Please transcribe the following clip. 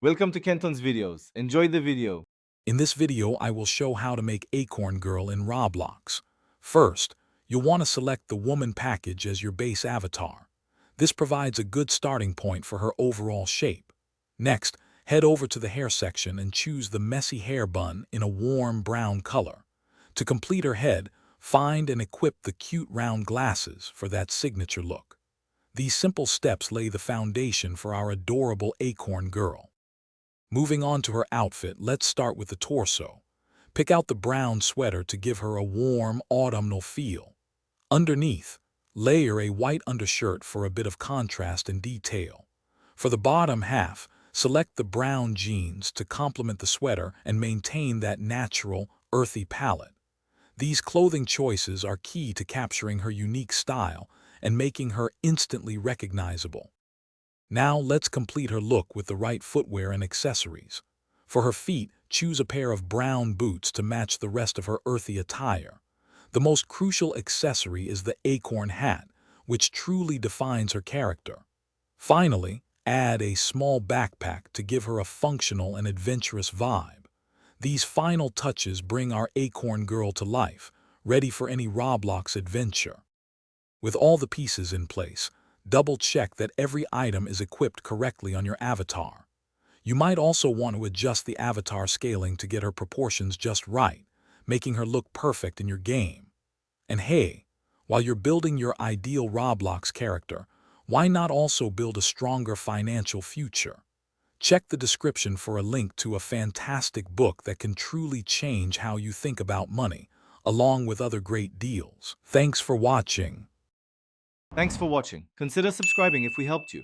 Welcome to Kenton's videos. Enjoy the video. In this video, I will show how to make Acorn Girl in Roblox. First, you'll want to select the woman package as your base avatar. This provides a good starting point for her overall shape. Next, head over to the hair section and choose the messy hair bun in a warm brown color. To complete her head, find and equip the cute round glasses for that signature look. These simple steps lay the foundation for our adorable Acorn Girl. Moving on to her outfit, let's start with the torso. Pick out the brown sweater to give her a warm, autumnal feel. Underneath, layer a white undershirt for a bit of contrast and detail. For the bottom half, select the brown jeans to complement the sweater and maintain that natural, earthy palette. These clothing choices are key to capturing her unique style and making her instantly recognizable. Now let's complete her look with the right footwear and accessories. For her feet, choose a pair of brown boots to match the rest of her earthy attire. The most crucial accessory is the acorn hat, which truly defines her character. Finally, add a small backpack to give her a functional and adventurous vibe. These final touches bring our Acorn Girl to life, ready for any Roblox adventure. With all the pieces in place, double-check that every item is equipped correctly on your avatar. You might also want to adjust the avatar scaling to get her proportions just right, making her look perfect in your game. And hey, while you're building your ideal Roblox character, why not also build a stronger financial future? Check the description for a link to a fantastic book that can truly change how you think about money, along with other great deals. Thanks for watching. Thanks for watching. Consider subscribing if we helped you.